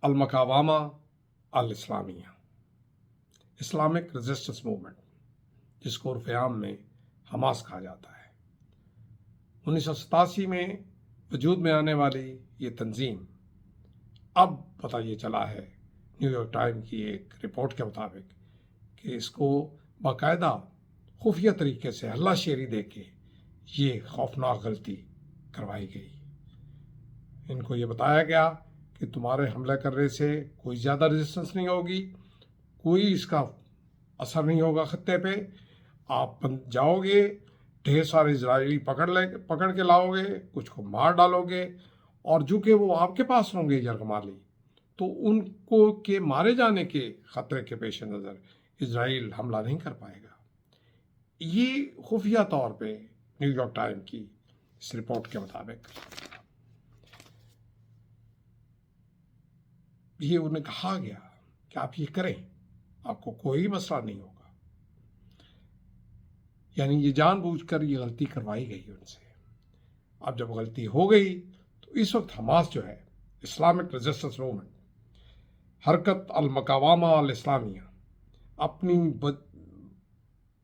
المقاومہ الاسلامیہ، Islamic resistance movement, جس کو عرف عام میں حماس کہا جاتا ہے۔ 1987 میں وجود میں آنے والی یہ تنظیم اب پتہ یہ چلا ہے نیو یارک ٹائم کی ایک رپورٹ کے مطابق کہ اس کو باقاعدہ خفیہ طریقے سے ہلہ شیری دے کے یہ خوفناک غلطی کروائی گئی۔ ان کو یہ بتایا گیا کہ تمہارے حملہ کرنے سے کوئی زیادہ ریزسٹنس نہیں ہوگی، کوئی اس کا اثر نہیں ہوگا خطے پہ، آپ جاؤ گے، ڈھیر سارے اسرائیلی پکڑ کے لاؤ گے، کچھ کو مار ڈالو گے، اور جو کہ وہ آپ کے پاس ہوں گے یرغمالی، تو ان کو کے مارے جانے کے خطرے کے پیش نظر اسرائیل حملہ نہیں کر پائے گا۔ یہ خفیہ طور پہ نیو یارک ٹائم کی اس رپورٹ کے مطابق یہ انہیں کہا گیا کہ آپ یہ کریں، آپ کو کوئی مسئلہ نہیں ہوگا۔ یعنی یہ جان بوجھ کر یہ غلطی کروائی گئی ان سے۔ اب جب غلطی ہو گئی تو اس وقت حماس جو ہے، اسلامک ریزسٹنس موومنٹ، حرکت المقاومہ الاسلامیہ، اپنی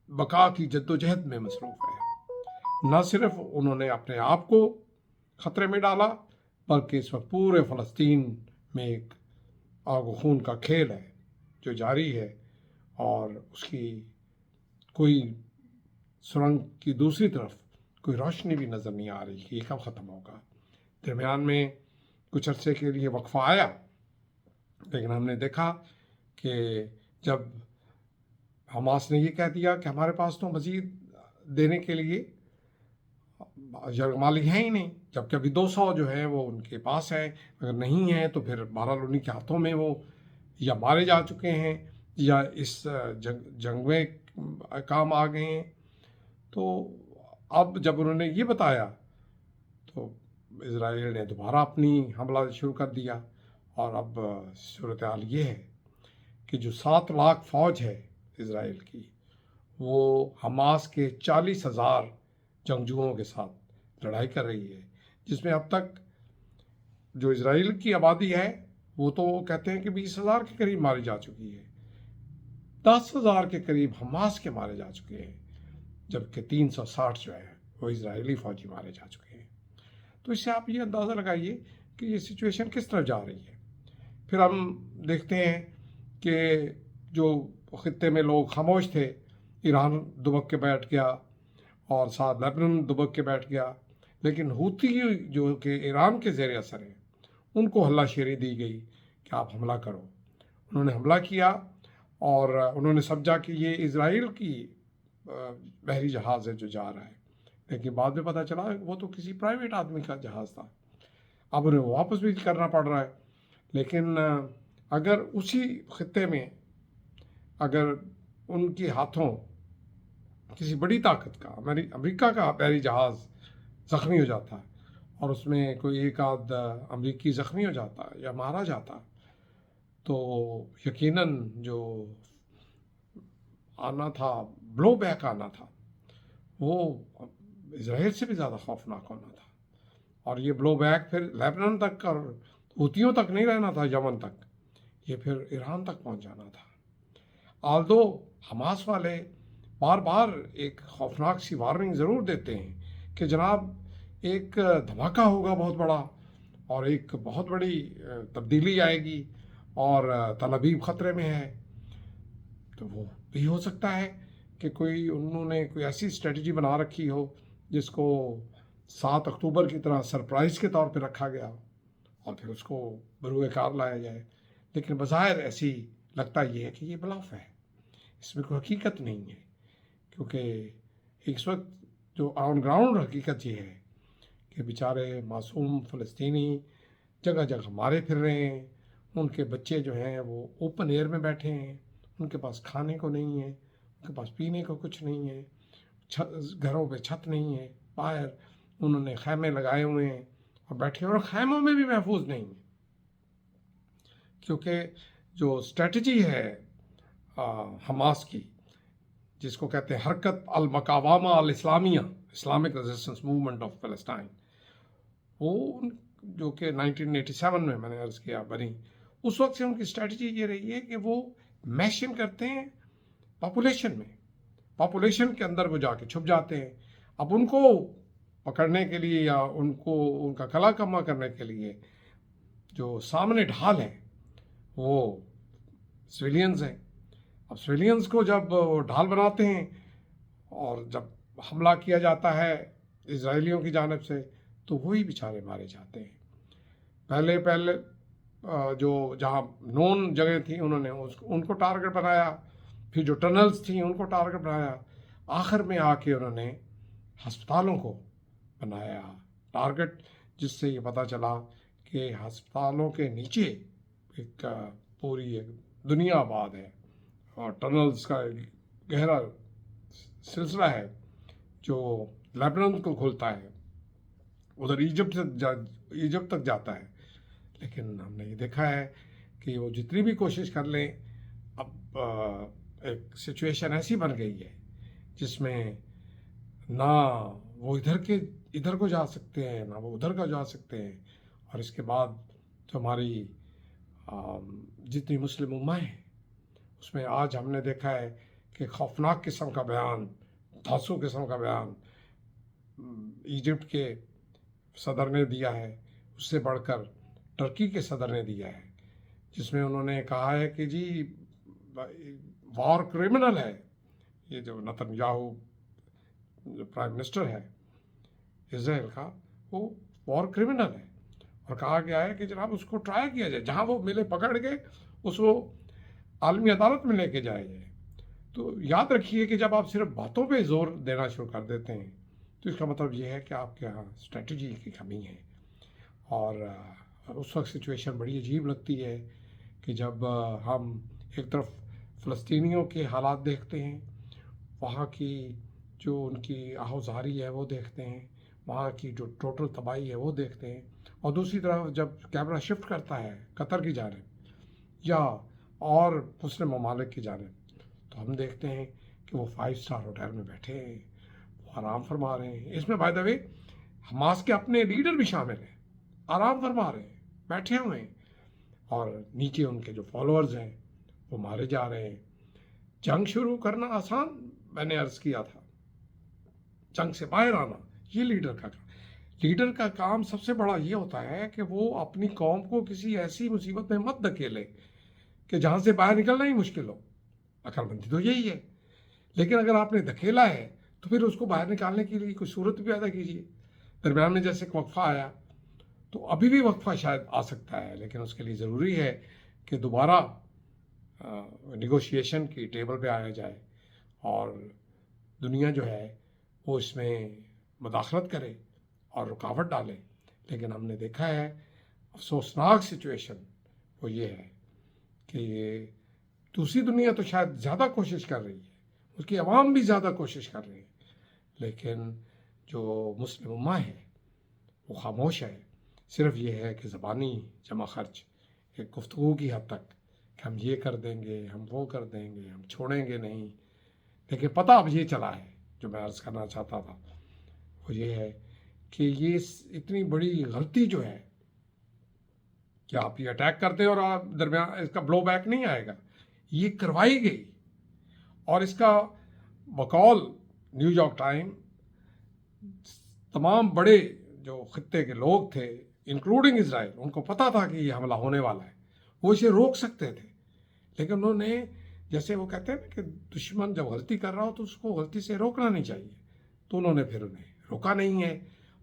بقا کی جدوجہد میں مصروف ہے۔ نہ صرف انہوں نے اپنے آپ کو خطرے میں ڈالا، بلکہ اس وقت پورے فلسطین میں ایک آگ و خون کا کھیل ہے جو جاری ہے، اور اس کی کوئی سرنگ کی دوسری طرف کوئی روشنی بھی نظر نہیں آ رہی کہ یہ کب ختم ہوگا۔ درمیان میں کچھ عرصے کے لیے وقفہ آیا، لیکن ہم نے دیکھا کہ جب حماس نے یہ کہہ دیا کہ ہمارے پاس تو مزید دینے کے لیے یرغمالی ہیں ہی نہیں، جبکہ ابھی 200 جو ہیں وہ ان کے پاس ہیں، اگر نہیں ہیں تو پھر بہرحال انہیں کے ہاتھوں میں وہ یا مارے جا چکے ہیں یا اس جنگ میں کام آ گئے ہیں۔ تو اب جب انہوں نے یہ بتایا تو اسرائیل نے دوبارہ اپنی حملہ شروع کر دیا، اور اب صورتحال یہ ہے کہ جو 7 لاکھ فوج ہے اسرائیل کی، وہ حماس کے 40,000 جنگجوؤں کے ساتھ لڑائی کر رہی ہے، جس میں اب تک جو اسرائیل کی آبادی ہے وہ تو کہتے ہیں کہ 20,000 کے قریب ماری جا چکی ہے، 10,000 کے قریب حماس کے مارے جا چکے ہیں، جبکہ 360 جو ہے وہ اسرائیلی فوجی مارے جا چکے ہیں۔ تو اس سے آپ یہ اندازہ لگائیے کہ یہ سچویشن کس طرف جا رہی ہے۔ پھر ہم دیکھتے ہیں کہ جو خطے میں لوگ خاموش تھے، ایران دبک کے بیٹھ گیا اور ساتھ لیبنان دبک کے بیٹھ گیا، لیکن ہوتی جو کہ ایران کے زیر اثر ہیں ان کو ہلہ شیری دی گئی کہ آپ حملہ کرو۔ انہوں نے حملہ کیا اور انہوں نے سمجھا کہ یہ اسرائیل کی بحری جہاز ہے جو جا رہا ہے، لیکن بعد میں پتہ چلا وہ تو کسی پرائیویٹ آدمی کا جہاز تھا۔ اب انہیں واپس بھی کرنا پڑ رہا ہے۔ لیکن اگر اسی خطے میں اگر ان کے ہاتھوں کسی بڑی طاقت کا، امریکہ کا بحری جہاز زخمی ہو جاتا ہے اور اس میں کوئی ایک آدھ امریکی زخمی ہو جاتا یا مارا جاتا، تو یقیناً جو آنا تھا، بلو بیک آنا تھا، وہ اسرائیل سے بھی زیادہ خوفناک ہونا تھا، اور یہ بلو بیک پھر لیبنان تک اور حوثیوں تک نہیں رہنا تھا، یمن تک، یہ پھر ایران تک پہنچ جانا تھا۔ آلدو حماس والے بار بار ایک خوفناک سی وارننگ ضرور دیتے ہیں کہ جناب ایک دھماکہ ہوگا بہت بڑا، اور ایک بہت بڑی تبدیلی آئے گی، اور تل ابیب خطرے میں ہے۔ تو وہ بھی ہو سکتا ہے کہ انہوں نے کوئی ایسی اسٹریٹجی بنا رکھی ہو جس کو 7 اکتوبر کی طرح سرپرائز کے طور پہ رکھا گیا اور پھر اس کو بروئے کار لایا جائے، لیکن بظاہر ایسی لگتا یہ ہے کہ یہ بلف ہے، اس میں کوئی حقیقت نہیں ہے، کیونکہ اس وقت جو آن گراؤنڈ حقیقت یہ ہے کہ بیچارے معصوم فلسطینی جگہ جگہ مارے پھر رہے ہیں، ان کے بچے جو ہیں وہ اوپن ایئر میں بیٹھے ہیں، ان کے پاس کھانے کو نہیں ہے، ان کے پاس پینے کو کچھ نہیں ہے، گھروں پہ چھت نہیں ہے، باہر انہوں نے خیمے لگائے ہوئے ہیں اور بیٹھے ہیں، اور خیموں میں بھی محفوظ نہیں ہیں، کیونکہ جو اسٹریٹجی ہے حماس کی، جس کو کہتے ہیں حرکت المقاومہ الاسلامیہ، اسلامک ریزسٹنس موومنٹ آف فلسطین، وہ جو کہ 1987 میں نے عرض کیا بنی، اس وقت سے ان کی اسٹریٹجی یہ رہی ہے کہ وہ میش ان کرتے ہیں پاپولیشن میں، پاپولیشن کے اندر وہ جا کے چھپ جاتے ہیں. اب ان کو پکڑنے کے لیے یا ان کا کلا کما کرنے کے لیے جو سامنے ڈھال ہے وہ سویلینز ہیں. اب سویلینز کو جب ڈھال بناتے ہیں اور جب حملہ کیا جاتا ہے اسرائیلیوں کی جانب سے تو وہی بیچارے مارے جاتے ہیں. پہلے جو جہاں نون جگہ تھیں انہوں نے ان کو ٹارگٹ بنایا، پھر جو ٹنلز تھیں ان کو ٹارگٹ بنایا، آخر میں آ کے انہوں نے ہسپتالوں کو بنایا ٹارگٹ، جس سے یہ پتہ چلا کہ ہسپتالوں کے نیچے ایک پوری ایک دنیا آباد ہے اور ٹنلز کا گہرا سلسلہ ہے جو لیبنان کو کھولتا ہے، ادھر ایجپٹ تک جاتا ہے. لیکن ہم نے یہ دیکھا ہے کہ وہ جتنی بھی کوشش کر لیں، اب ایک سچویشن ایسی بن گئی ہے جس میں نہ وہ ادھر کو جا سکتے ہیں نہ وہ ادھر کو جا سکتے ہیں. اور اس کے بعد جو ہماری جتنی مسلم امہ ہیں اس میں آج ہم نے دیکھا ہے کہ خوفناک قسم کا بیان، دھاسو قسم کا بیان ایجپٹ کے صدر نے دیا ہے، اس سے بڑھ کر ٹرکی کے صدر نے دیا ہے، جس میں انہوں نے کہا ہے کہ جی وار کرمنل ہے یہ جو نتن یاہو جو پرائم منسٹر ہے اسرائیل کا، وہ وار کرمنل ہے. اور کہا گیا ہے کہ جناب اس کو ٹرائی کیا جائے، جہاں وہ ملے پکڑ کے اس کو عالمی عدالت میں لے کے جایا جائے. تو یاد رکھیے کہ جب آپ صرف باتوں پہ زور دینا شروع کر دیتے ہیں تو اس کا مطلب یہ ہے کہ آپ کے یہاں اسٹریٹجی کی کمی ہے. اور اس وقت سچویشن بڑی عجیب لگتی ہے کہ جب ہم ایک طرف فلسطینیوں کے حالات دیکھتے ہیں، وہاں کی جو ان کی آہوزاری ہے وہ دیکھتے ہیں، وہاں کی جو ٹوٹل تباہی ہے وہ دیکھتے ہیں، اور دوسری طرف جب کیمرہ شفٹ کرتا ہے قطر کی جانب یا اور مسلم ممالک کی جانب تو ہم دیکھتے ہیں کہ وہ 5 اسٹار ہوٹل میں بیٹھے ہیں، وہ آرام فرما رہے ہیں. اس میں بائی دا وے حماس کے اپنے لیڈر بھی شامل ہیں، آرام فرما رہے ہیں، بیٹھے ہوئے ہیں، اور نیچے ان کے جو فالوورز ہیں وہ مارے جا رہے ہیں. جنگ شروع کرنا آسان، میں نے عرض کیا تھا، جنگ سے باہر آنا یہ لیڈر کا کام. لیڈر کا کام سب سے بڑا یہ ہوتا ہے کہ وہ اپنی قوم کو کسی ایسی مصیبت میں مت دھکیلے کہ جہاں سے باہر نکلنا ہی مشکل ہو. عقل مندی تو یہی ہے. لیکن اگر آپ نے دھکیلا ہے تو پھر اس کو باہر نکالنے کے لیے کوئی صورت بھی پیدا کیجیے. درمیان میں جیسے وقفہ آیا تو ابھی بھی وقفہ شاید آ سکتا ہے، لیکن اس کے لیے ضروری ہے کہ دوبارہ نیگوشیشن کی ٹیبل پہ آیا جائے اور دنیا جو ہے وہ اس میں مداخلت کرے اور رکاوٹ ڈالے. لیکن ہم نے دیکھا ہے افسوسناک سچویشن وہ یہ ہے کہ دوسری دنیا تو شاید زیادہ کوشش کر رہی ہے، اس کی عوام بھی زیادہ کوشش کر رہی ہے، لیکن جو مسلم امہ ہے وہ خاموش ہے. صرف یہ ہے کہ زبانی جمع خرچ ایک گفتگو کی حد تک کہ ہم یہ کر دیں گے، ہم وہ کر دیں گے، ہم چھوڑیں گے نہیں. لیکن پتہ اب یہ چلا ہے جو میں عرض کرنا چاہتا تھا وہ یہ ہے کہ یہ اتنی بڑی غلطی جو ہے کہ آپ یہ اٹیک کرتے ہیں اور آپ درمیان اس کا بلو بیک نہیں آئے گا، یہ کروائی گئی. اور اس کا بقول نیو یارک ٹائم تمام بڑے جو خطے کے لوگ تھے انکلوڈنگ اسرائیل، ان کو پتہ تھا کہ یہ حملہ ہونے والا ہے، وہ اسے روک سکتے تھے. لیکن انہوں نے، جیسے وہ کہتے ہیں کہ دشمن جب غلطی کر رہا ہو تو اس کو غلطی سے روکنا نہیں چاہیے، تو انہوں نے پھر انہیں روکا نہیں ہے.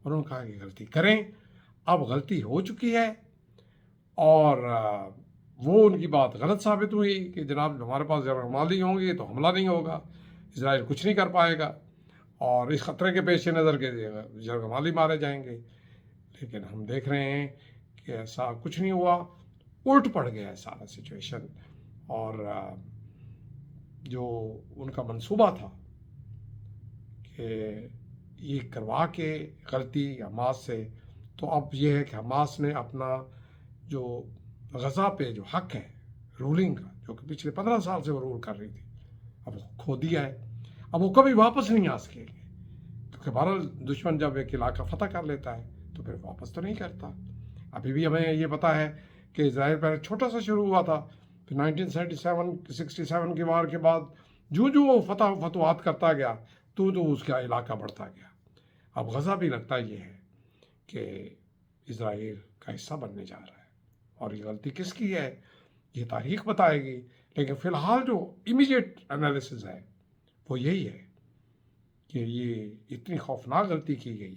انہوں نے کہا کہ غلطی کریں، اب غلطی ہو چکی ہے. اور وہ ان کی بات غلط ثابت ہوئی کہ جناب ہمارے پاس جرگمالی ہوں گی تو حملہ نہیں ہوگا، اسرائیل کچھ نہیں کر پائے گا، اور اس خطرے کے پیش نظر کے جرگمالی مارے جائیں گے. لیکن ہم دیکھ رہے ہیں کہ ایسا کچھ نہیں ہوا، الٹ پڑ گیا ہے سارا سچویشن. اور جو ان کا منصوبہ تھا کہ یہ کروا کے غلطی حماس سے، تو اب یہ ہے کہ حماس نے اپنا جو غزہ پہ جو حق ہے رولنگ کا، جو کہ پچھلے 15 سال سے وہ رول کر رہی تھی، اب کھو دیا ہے. اب وہ کبھی واپس نہیں آ سکے گے، کیونکہ بہرحال دشمن جب ایک علاقہ فتح کر لیتا ہے تو پھر واپس تو نہیں کرتا. ابھی بھی ہمیں یہ پتہ ہے کہ اسرائیل پہلے چھوٹا سا شروع ہوا تھا، پھر 1967 کے وار کے بعد جو وہ فتح و فتوحات کرتا گیا تو اس کا علاقہ بڑھتا گیا. اب غزہ بھی لگتا یہ ہے کہ اسرائیل کا حصہ بننے جا رہا ہے، اور یہ غلطی کس کی ہے یہ تاریخ بتائے گی. لیکن فی الحال جو امیڈیٹ انالیسز ہے وہ یہی ہے کہ یہ اتنی خوفناک غلطی کی گئی